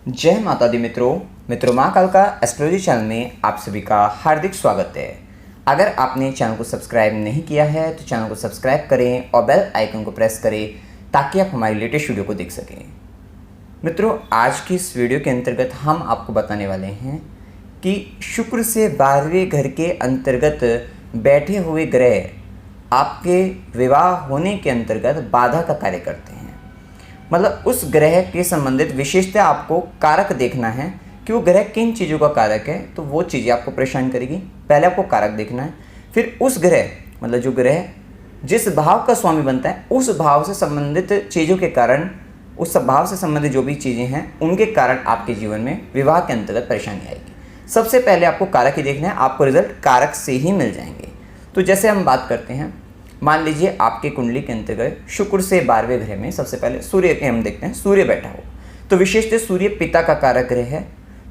जय माता दी मित्रों माँ कालका एस्ट्रोलॉजी चैनल में आप सभी का हार्दिक स्वागत है। अगर आपने चैनल को सब्सक्राइब नहीं किया है तो चैनल को सब्सक्राइब करें और बेल आइकन को प्रेस करें ताकि आप हमारी लेटेस्ट वीडियो को देख सकें। मित्रों, आज की इस वीडियो के अंतर्गत हम आपको बताने वाले हैं कि शुक्र से 12वें घर के अंतर्गत बैठे हुए ग्रह आपके विवाह होने के अंतर्गत बाधा का कार्य करते हैं। मतलब उस ग्रह के संबंधित विशेषता आपको कारक देखना है कि वो ग्रह किन चीज़ों का कारक है, तो वो चीज़ें आपको परेशान करेगी। पहले आपको कारक देखना है, फिर उस ग्रह मतलब जो ग्रह जिस भाव का स्वामी बनता है उस भाव से संबंधित चीज़ों के कारण, उस भाव से संबंधित जो भी चीज़ें हैं उनके कारण आपके जीवन में विवाह के अंतर्गत परेशानी आएगी। सबसे पहले आपको कारक ही देखना है, आपको रिजल्ट कारक से ही मिल जाएंगे। तो जैसे हम बात करते हैं, मान लीजिए आपके कुंडली के अंतर्गत शुक्र से 12वें ग्रह में सबसे पहले सूर्य के हम देखते हैं, सूर्य बैठा हो तो विशेषतः सूर्य पिता का कारक ग्रह है।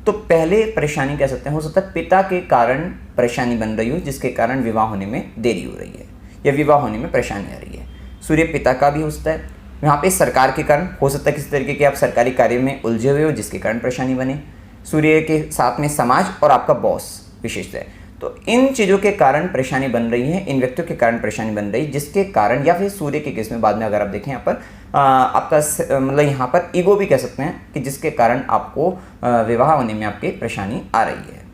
तो पहले परेशानी कह सकते हैं, हो सकता है पिता के कारण परेशानी बन रही हो जिसके कारण विवाह होने में देरी हो रही है या विवाह होने में परेशानी आ रही है। सूर्य पिता का भी हो सकता है, यहाँ पे सरकार के कारण हो सकता है किसी तरीके के आप सरकारी कार्य में उलझे हुए हो जिसके कारण परेशानी बने। सूर्य के साथ में समाज और आपका बॉस विशेषता है, तो इन चीज़ों के कारण परेशानी बन रही है, इन व्यक्तियों के कारण परेशानी बन रही है जिसके कारण, या फिर सूर्य के केस में बाद में अगर आप देखें यहाँ पर आपका मतलब यहाँ पर ईगो भी कह सकते हैं कि जिसके कारण आपको विवाह होने में आपकी परेशानी आ रही है।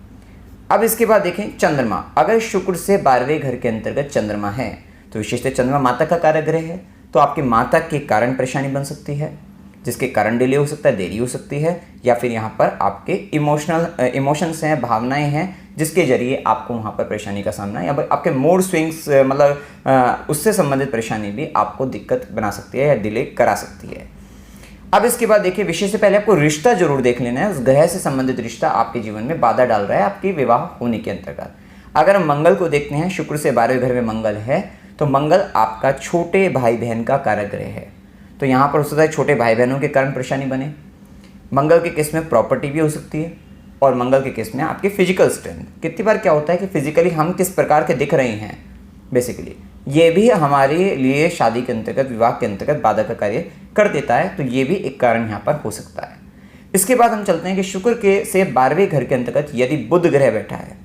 अब इसके बाद देखें चंद्रमा, अगर शुक्र से 12वें घर के अंतर्गत चंद्रमा है तो विशेषतः चंद्रमा माता का कारक ग्रह है, तो आपकी माता के कारण परेशानी बन सकती है जिसके कारण डिले हो सकता है, देरी हो सकती है, या फिर यहाँ पर आपके इमोशंस हैं, भावनाएं हैं जिसके जरिए आपको वहाँ पर परेशानी का सामना या आपके मूड स्विंग्स मतलब उससे संबंधित परेशानी भी आपको दिक्कत बना सकती है या डिले करा सकती है। अब इसके बाद देखिए, विषय से पहले आपको रिश्ता जरूर देख लेना है, उस ग्रह से संबंधित रिश्ता आपके जीवन में बाधा डाल रहा है आपके विवाह होने के अंतर्गत। अगर हम मंगल को देखते हैं, शुक्र से 12वें घर में मंगल है तो मंगल आपका छोटे भाई बहन का कारक ग्रह है। तो यहाँ पर हो सकता है छोटे भाई बहनों के कारण परेशानी बने। मंगल के केस में प्रॉपर्टी भी हो सकती है और मंगल के केस में आपकी फिजिकल स्ट्रेंथ। कितनी बार क्या होता है कि फिजिकली हम किस प्रकार के दिख रहे हैं, बेसिकली ये भी हमारे लिए शादी के अंतर्गत, विवाह के अंतर्गत बाधा का कार्य कर देता है, तो ये भी एक कारण यहाँ पर हो सकता है। इसके बाद हम चलते हैं कि शुक्र के से 12वें घर के अंतर्गत यदि बुध ग्रह बैठा है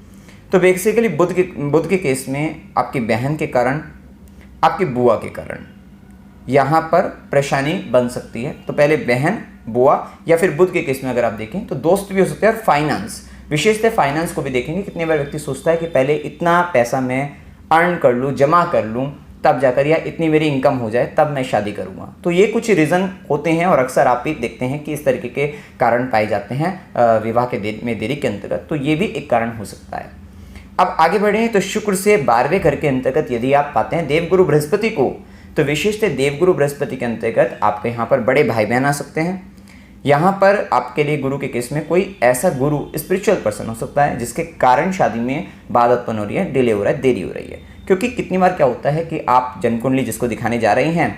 तो बेसिकली बुध के केस में आपकी बहन के कारण, आपकी बुआ के कारण यहाँ पर परेशानी बन सकती है। तो पहले बहन, बुआ, या फिर बुध के केस में अगर आप देखें तो दोस्त भी हो सकते हैं। और फाइनेंस, विशेषतः फाइनेंस को भी देखेंगे। कितनी बार व्यक्ति सोचता है कि पहले इतना पैसा मैं अर्न कर लूँ, जमा कर लूँ, तब जाकर, या इतनी मेरी इनकम हो जाए तब मैं शादी करूँगा। तो ये कुछ रीज़न होते हैं और अक्सर आप भी देखते हैं कि इस तरीके के कारण पाए जाते हैं विवाह के में देरी के अंतर्गत, तो ये भी एक कारण हो सकता है। अब आगे बढ़ें तो शुक्र से 12वें घर के अंतर्गत यदि आप पाते हैं देवगुरु बृहस्पति को, तो विशेषतः देवगुरु बृहस्पति के अंतर्गत आपके यहाँ पर बड़े भाई बहन आ सकते हैं। यहाँ पर आपके लिए गुरु के केस में कोई ऐसा गुरु, स्पिरिचुअल पर्सन हो सकता है जिसके कारण शादी में बाधा उत्पन्न हो रही है, डिले हो रहा है, देरी हो रही है। क्योंकि कितनी बार क्या होता है कि आप जनकुंडली जिसको दिखाने जा रहे हैं,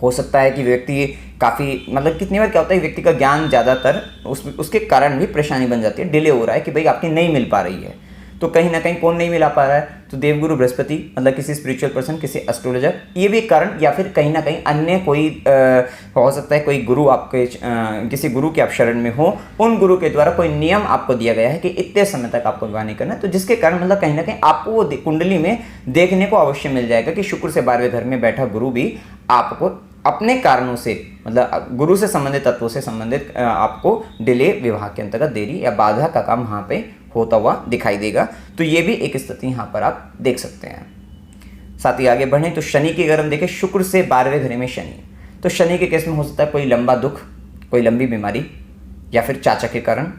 हो सकता है कि व्यक्ति काफ़ी मतलब कितनी बार क्या होता है व्यक्ति का ज्ञान ज़्यादातर उसके कारण भी परेशानी बन जाती है, डिले हो रहा है कि भाई आपकी नहीं मिल पा रही है। तो कहीं ना कहीं कौन नहीं मिला पा रहा है, तो देवगुरु बृहस्पति मतलब किसी स्पिरिचुअल पर्सन, किसी एस्ट्रोलॉजर, ये भी एक कारण, या फिर कहीं ना कहीं अन्य कोई हो सकता है कोई गुरु आपके किसी गुरु के आप शरण में हो, उन गुरु के द्वारा कोई नियम आपको दिया गया है कि इतने समय तक आपको विवाह नहीं करना, तो जिसके कारण मतलब कहीं ना कहीं आपको वो कुंडली में देखने को अवश्य मिल जाएगा कि शुक्र से 12वें घर में बैठा गुरु भी आपको अपने कारणों से, मतलब गुरु से संबंधित तत्वों से संबंधित आपको डिले, विवाह के अंतर्गत देरी या बाधा का काम वहाँ पे होता हुआ दिखाई देगा। तो ये भी एक स्थिति यहाँ पर आप देख सकते हैं। साथ ही आगे बढ़ें तो शनि की अगर हम देखें, शुक्र से 12वें घर में शनि, तो शनि के केस में हो सकता है कोई लंबा दुख, कोई लंबी बीमारी, या फिर चाचा के कारण,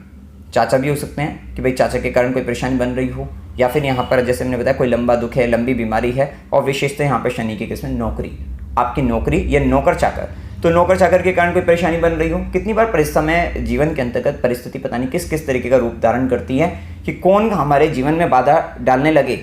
चाचा भी हो सकते हैं कि भाई चाचा के कारण कोई परेशानी बन रही हो, या फिर यहाँ पर जैसे मैंने बताया कोई लंबा दुख है, लंबी बीमारी है। और विशेषतः यहाँ पर शनि के केस में नौकरी, आपकी नौकरी या नौकर चाकर, तो नौकर चाकर के कारण कोई परेशानी बन रही हो। कितनी बार समय जीवन के अंतर्गत परिस्थिति पता नहीं किस किस तरीके का रूप धारण करती है कि कौन हमारे जीवन में बाधा डालने लगे,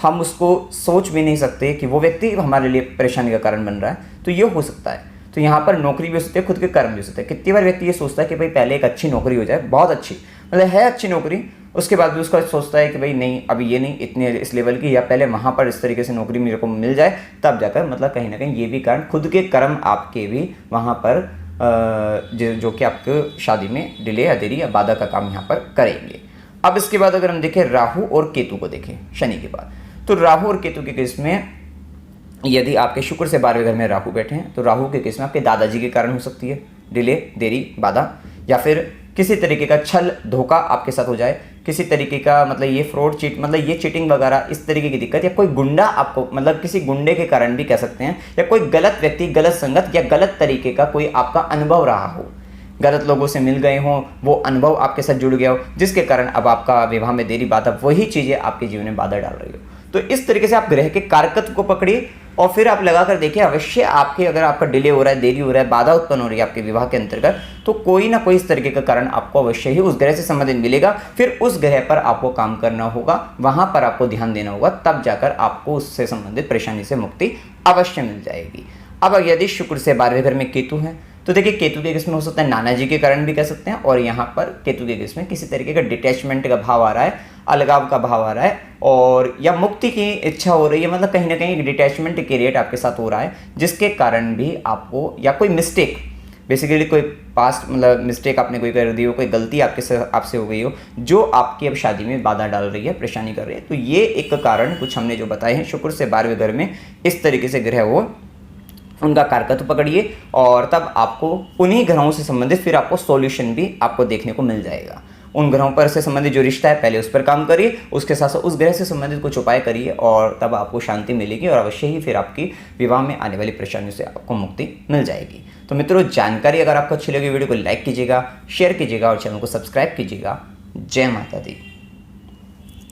हम उसको सोच भी नहीं सकते कि वो व्यक्ति हमारे लिए परेशानी का कारण बन रहा है। तो ये हो सकता है। तो यहाँ पर नौकरी भी हो सकती है, खुद के कर्म भी हो सकते हैं। कितनी बार व्यक्ति ये सोचता है कि भाई पहले एक अच्छी नौकरी हो जाए, बहुत अच्छी मतलब है अच्छी नौकरी, उसके बाद भी उसका सोचता है कि भाई नहीं अभी ये नहीं, इतने इस लेवल की, या पहले वहाँ पर इस तरीके से नौकरी मेरे को मिल जाए तब जाकर, मतलब कहीं ना कहीं ये भी कारण खुद के कर्म आपके भी वहाँ पर जो कि आपको शादी में डिले या देरी या बाधा का काम यहाँ पर करेंगे। अब इसके बाद अगर हम देखें राहु और केतु को देखें शनि के बाद, तो राहु और केतु के केस में यदि आपके शुक्र से 12वें घर में राहु बैठे हैं तो राहु के केस में आपके दादाजी के कारण हो सकती है डिले, देरी, बाधा, या फिर किसी तरीके का छल धोखा आपके साथ हो जाए, किसी तरीके का मतलब ये फ्रॉड चीट मतलब ये चीटिंग वगैरह इस तरीके की दिक्कत, या कोई गुंडा आपको मतलब किसी गुंडे के कारण भी कह सकते हैं, या कोई गलत व्यक्ति, गलत संगत या गलत तरीके का कोई आपका अनुभव रहा हो, गलत लोगों से मिल गए हों, वो अनुभव आपके साथ जुड़ गया हो जिसके कारण अब आपका विवाह में देरी, बाधा, वही चीज़ें आपके जीवन में बाधा डाल रही हो। तो इस तरीके से आप ग्रह के कारकत्व को पकड़िए और फिर आप लगा कर देखिए, अवश्य आपके अगर आपका डिले हो रहा है, देरी हो रहा है, बाधा उत्पन्न हो रही है आपके विवाह के अंतर्गत, तो कोई ना कोई इस तरीके का कारण आपको अवश्य ही उस ग्रह से संबंधित मिलेगा। फिर उस ग्रह पर आपको काम करना होगा, वहां पर आपको ध्यान देना होगा, तब जाकर आपको उससे संबंधित परेशानी से मुक्ति अवश्य मिल जाएगी। अब यदि शुक्र से 12वें घर में केतु है तो देखिए केतु के केस में हो सकता है नाना जी के कारण भी कह सकते हैं, और यहाँ पर केतु के केस में किसी तरीके का डिटैचमेंट का भाव आ रहा है, अलगाव का भाव आ रहा है, और या मुक्ति की इच्छा हो रही है, मतलब कहीं ना कहीं डिटैचमेंट क्रिएट आपके साथ हो रहा है, जिसके कारण भी आपको या कोई मिस्टेक, बेसिकली कोई पास्ट मतलब मिस्टेक आपने कोई कर दी हो, कोई गलती आपसे हो गई हो जो आपकी अब शादी में बाधा डाल रही है, परेशानी कर रही है। तो ये एक कारण कुछ हमने जो बताए हैं शुक्र से 12वें घर में इस तरीके से ग्रह हो, उनका कारकत्व पकड़िए और तब आपको उन्हीं ग्रहों से संबंधित फिर आपको सॉल्यूशन भी आपको देखने को मिल जाएगा। उन ग्रहों पर से संबंधित जो रिश्ता है पहले उस पर काम करिए, उसके साथ साथ उस ग्रह से संबंधित कुछ उपाय करिए और तब आपको शांति मिलेगी और अवश्य ही फिर आपकी विवाह में आने वाली परेशानियों से आपको मुक्ति मिल जाएगी। तो मित्रों, जानकारी अगर आपको अच्छी लगी वीडियो को लाइक कीजिएगा, शेयर कीजिएगा और चैनल को सब्सक्राइब कीजिएगा। जय माता दी।